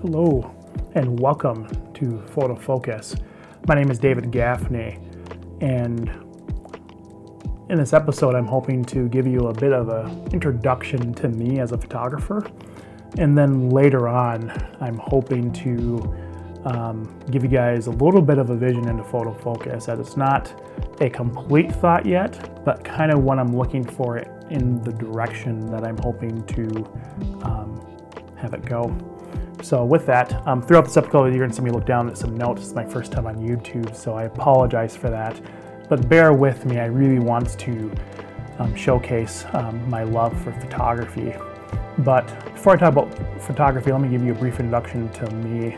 Hello and welcome to Foto Focus. My name is David Gaffney, and in this episode I'm hoping to give you a bit of an introduction to me as a photographer, and then later on I'm hoping to give you guys a little bit of a vision into Foto Focus, as it's not a complete thought yet, but kind of what I'm looking for in the direction that I'm hoping to have it go. So with that, throughout this episode, you're going to see me look down at some notes. It's my first time on YouTube, so I apologize for that. But bear with me, I really want to showcase my love for photography. But before I talk about photography, let me give you a brief introduction to me.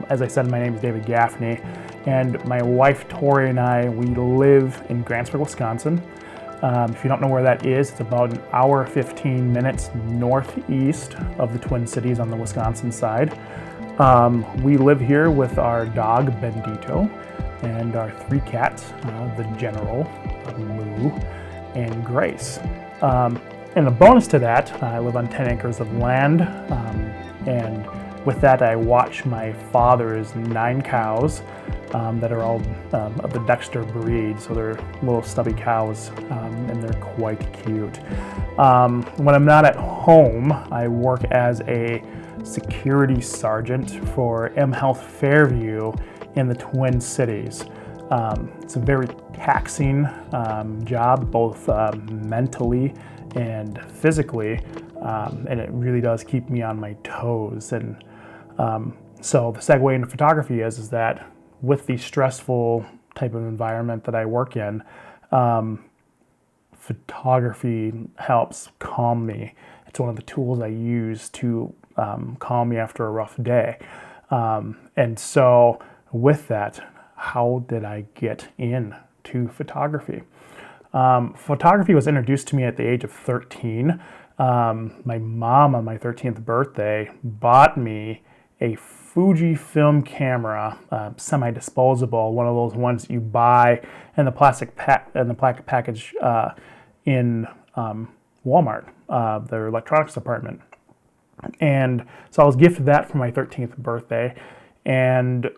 As I said, my name is David Gaffney, and my wife Tori and I, we live in Grantsburg, Wisconsin. If you don't know where that is, it's about an hour 15 minutes northeast of the Twin Cities on the Wisconsin side. We live here with our dog Bendito and our three cats, the General, Moo, and Grace. And a bonus to that, I live on 10 acres of land, and with that I watch my father's 9 cows that are all of the Dexter breed, so they're little stubby cows, and they're quite cute. When I'm not at home, I work as a security sergeant for M Health Fairview in the Twin Cities. It's a very taxing job, both mentally and physically, and it really does keep me on my toes. And so the segue into photography is that with the stressful type of environment that I work in, photography helps calm me. It's one of the tools I use to calm me after a rough day. And so with that, how did I get into photography? Photography was introduced to me at the age of 13. My mom on my 13th birthday bought me a Fujifilm camera, semi-disposable, one of those ones that you buy in the plastic package in Walmart, their electronics department. And so I was gifted that for my 13th birthday, and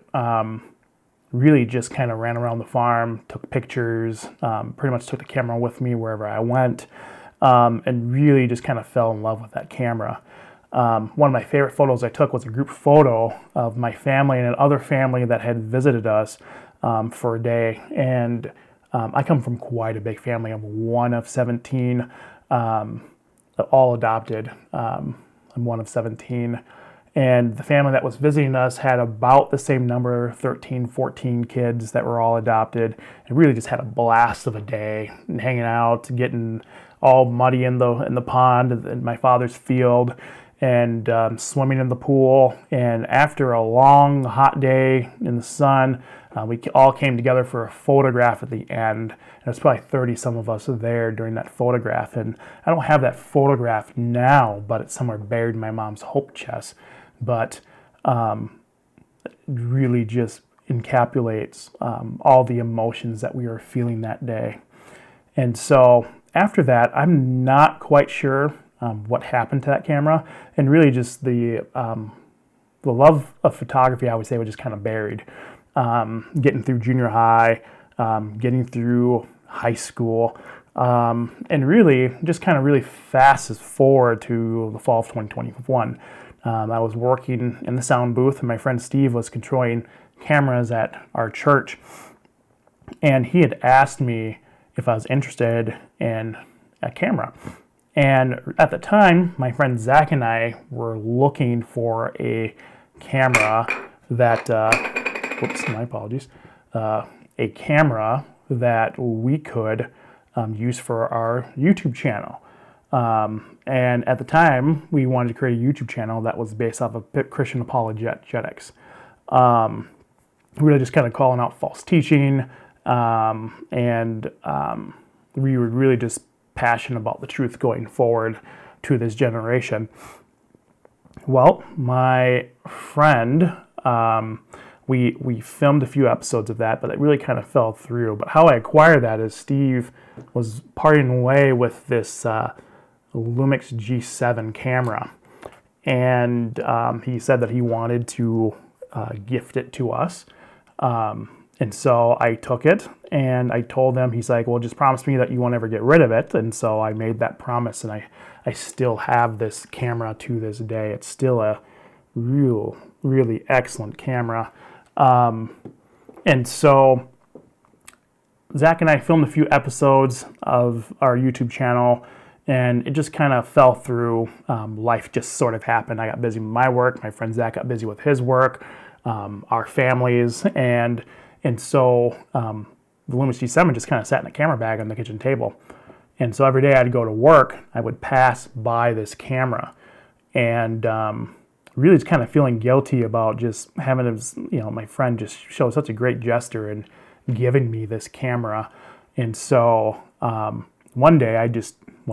really just kind of ran around the farm, took pictures, pretty much took the camera with me wherever I went, and really just kind of fell in love with that camera. One of my favorite photos I took was a group photo of my family and another family that had visited us for a day. And I come from quite a big family. I'm one of 17, all adopted. I'm one of 17. And the family that was visiting us had about the same number, 13, 14 kids that were all adopted. And really just had a blast of a day, and hanging out, getting all muddy in the pond in my father's field, and swimming in the pool. And after a long, hot day in the sun, we all came together for a photograph at the end. And there's probably 30 some of us there during that photograph. And I don't have that photograph now, but it's somewhere buried in my mom's hope chest. But it really just encapsulates all the emotions that we were feeling that day. And so after that, I'm not quite sure what happened to that camera, and really just the love of photography, I would say, was just kind of buried. Getting through junior high, getting through high school, and really just kind of really fast forward to the fall of 2021. I was working in the sound booth, and my friend Steve was controlling cameras at our church, and he had asked me if I was interested in a camera. And at the time, my friend Zach and I were looking for a camera that, my apologies, a camera that we could use for our YouTube channel. And at the time, we wanted to create a YouTube channel that was based off of Christian apologetics. Really just kind of calling out false teaching, and we were really just passionate about the truth going forward to this generation. Well, my friend, we filmed a few episodes of that, but it really kind of fell through. But how I acquired that is Steve was parting away with this LUMIX G7 camera. and he said that he wanted to gift it to us. And so I took it, and I told him, he's like, well, just promise me that you won't ever get rid of it. And so I made that promise, and I still have this camera to this day. It's still a really excellent camera. And so Zach and I filmed a few episodes of our YouTube channel, and it just kind of fell through. Life just sort of happened. I got busy with my work. My friend Zach got busy with his work, our families, and so the LUMIX G7 just kind of sat in a camera bag on the kitchen table. And so every day I'd go to work, I would pass by this camera, and really just kind of feeling guilty about just having, my friend just show such a great gesture and giving me this camera. And so one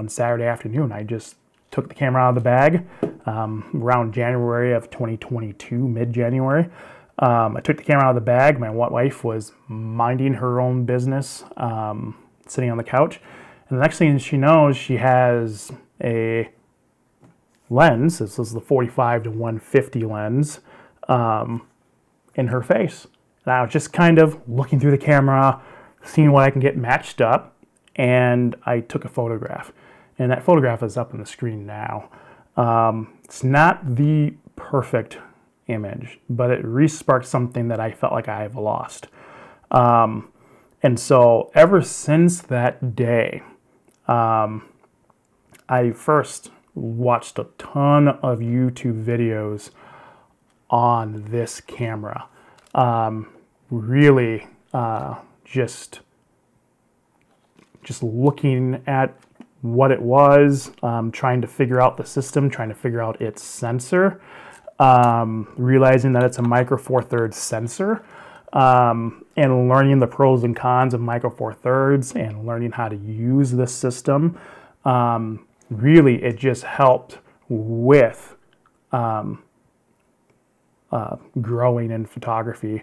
Saturday afternoon, I just took the camera out of the bag around January of 2022, mid-January. I took the camera out of the bag. My wife was minding her own business, sitting on the couch. And the next thing she knows, she has a lens. This is the 45 to 150 lens in her face. And I was just kind of looking through the camera, seeing what I can get matched up, and I took a photograph. And that photograph is up on the screen now. It's not the perfect image, but it re-sparked something that I felt like I have lost. And so ever since that day, I first watched a ton of YouTube videos on this camera. Really just looking at what it was, trying to figure out the system, trying to figure out its sensor, realizing that it's a micro four thirds sensor, and learning the pros and cons of micro four thirds and learning how to use this system. Really, it just helped with growing in photography.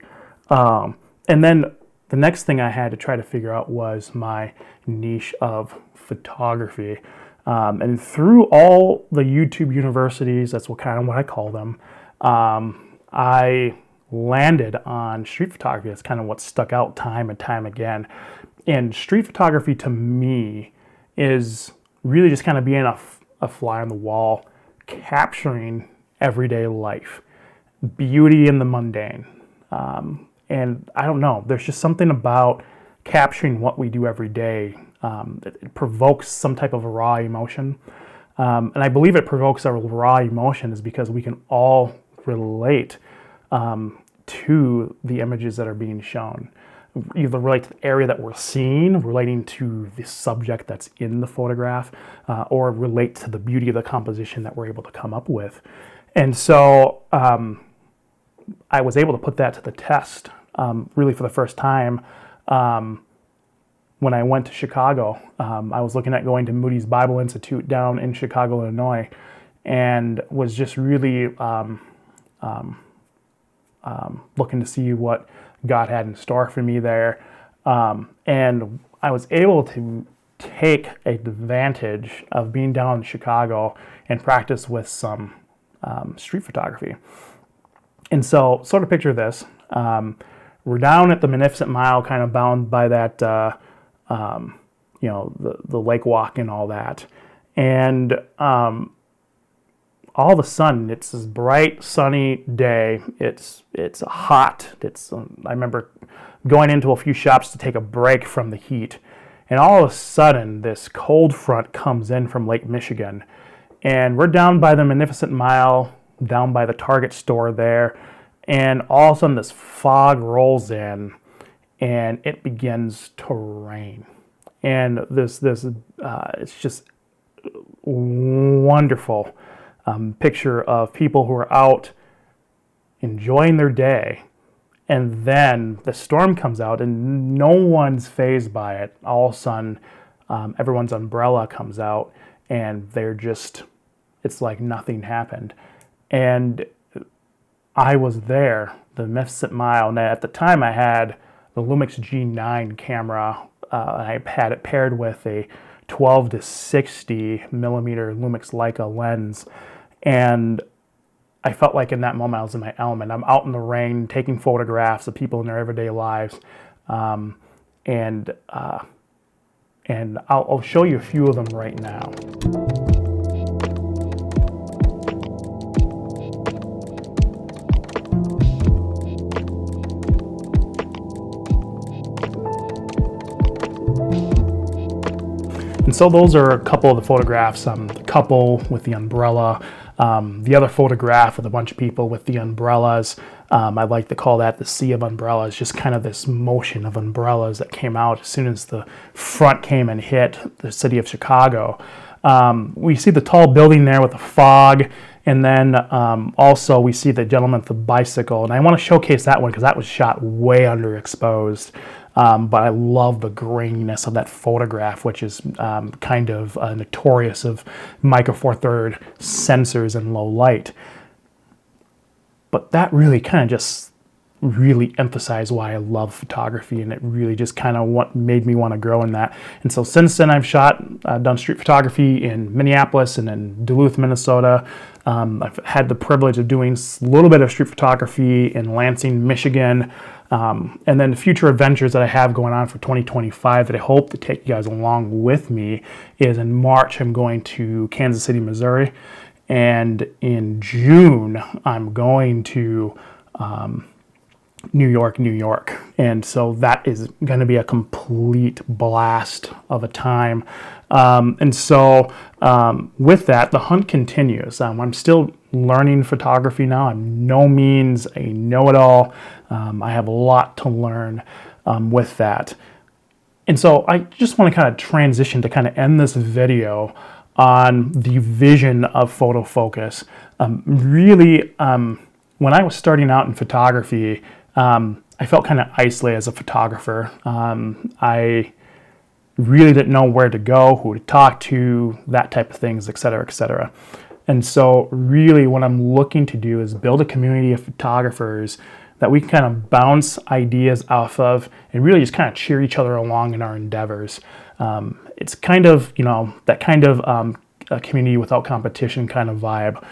And then the next thing I had to try to figure out was my niche of photography. And through all the YouTube universities, that's what I call them, I landed on street photography. That's kind of what stuck out time and time again. And street photography to me is really just kind of being a fly on the wall, capturing everyday life, beauty in the mundane. And I don't know, there's just something about capturing what we do every day. It provokes some type of a raw emotion. And I believe it provokes a raw emotion is because we can all relate to the images that are being shown. Either relate to the area that we're seeing, relating to the subject that's in the photograph, or relate to the beauty of the composition that we're able to come up with. And so I was able to put that to the test really for the first time when I went to Chicago. I was looking at going to Moody's Bible Institute down in Chicago, Illinois, and was just really looking to see what God had in store for me there. And I was able to take advantage of being down in Chicago and practice with some street photography. And so sort of picture this. We're down at the Magnificent Mile, kind of bound by that, the lake walk and all that. And all of a sudden, it's this bright, sunny day. It's hot. I remember going into a few shops to take a break from the heat. And all of a sudden, this cold front comes in from Lake Michigan. And we're down by the Magnificent Mile, down by the Target store there. And all of a sudden, this fog rolls in, and it begins to rain. And it's just wonderful picture of people who are out enjoying their day, and then the storm comes out, and no one's fazed by it. All of a sudden, everyone's umbrella comes out, and it's like nothing happened. And I was there, the Magnificent Mile, and at the time I had the LUMIX G9 camera. I had it paired with a 12 to 60 millimeter LUMIX Leica lens, and I felt like in that moment I was in my element. I'm out in the rain taking photographs of people in their everyday lives, and I'll show you a few of them right now. And so those are a couple of the photographs, the couple with the umbrella, the other photograph with a bunch of people with the umbrellas. I like to call that the sea of umbrellas, just kind of this motion of umbrellas that came out as soon as the front came and hit the city of Chicago. We see the tall building there with the fog, and then also we see the gentleman with the bicycle. And I want to showcase that one because that was shot way underexposed. But I love the graininess of that photograph, which is kind of notorious of micro four third sensors and low light. But that really kind of just really emphasized why I love photography, and it really just kind of what made me want to grow in that. And so since then I've done street photography in Minneapolis and in Duluth, Minnesota. I've had the privilege of doing a little bit of street photography in Lansing, Michigan. And then the future adventures that I have going on for 2025 that I hope to take you guys along with me is in March I'm going to Kansas City, Missouri, and in June I'm going to New York. And so that is going to be a complete blast of a time. And so with that, the hunt continues. I'm still learning photography now. I'm no means a know-it-all. I have a lot to learn with that. And so I just want to kind of transition to kind of end this video on the vision of Foto Focus. Really, when I was starting out in photography, I felt kind of isolated as a photographer. I really didn't know where to go, who to talk to, that type of things, et cetera, et cetera. And so really what I'm looking to do is build a community of photographers that we can kind of bounce ideas off of and really just kind of cheer each other along in our endeavors. It's kind of, that kind of a community without competition kind of vibe.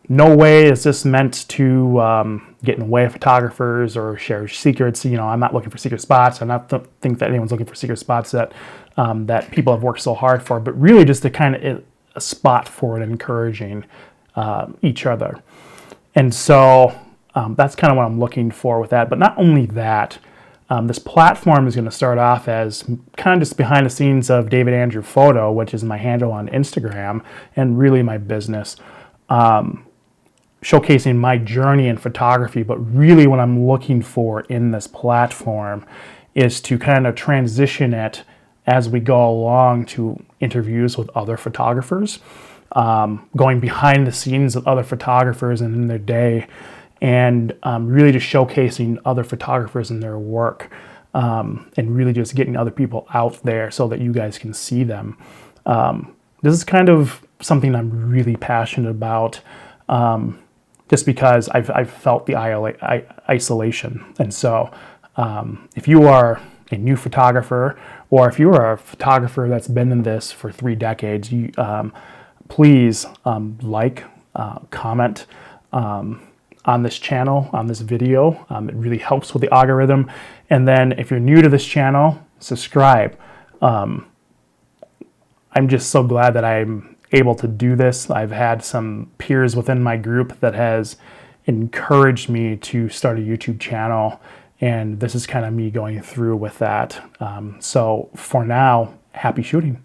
No way is this meant to get in the way of photographers or share secrets. I'm not looking for secret spots. I don't think that anyone's looking for secret spots that that people have worked so hard for, but really just to kind of a spot for it, encouraging each other. And so that's kind of what I'm looking for with that. But not only that, this platform is going to start off as kind of just behind the scenes of David Andrew Photo, which is my handle on Instagram and really my business. Showcasing my journey in photography, but really what I'm looking for in this platform is to kind of transition it as we go along to interviews with other photographers, going behind the scenes of other photographers and in their day, and really just showcasing other photographers and their work, and really just getting other people out there so that you guys can see them. This is kind of something I'm really passionate about, just because I've felt the isolation. And so if you are a new photographer, or if you are a photographer that's been in this for 3 decades, please comment on this channel, on this video. It really helps with the algorithm. And then if you're new to this channel, subscribe. I'm just so glad that I'm able to do this. I've had some peers within my group that has encouraged me to start a YouTube channel, and this is kind of me going through with that. So for now, happy shooting.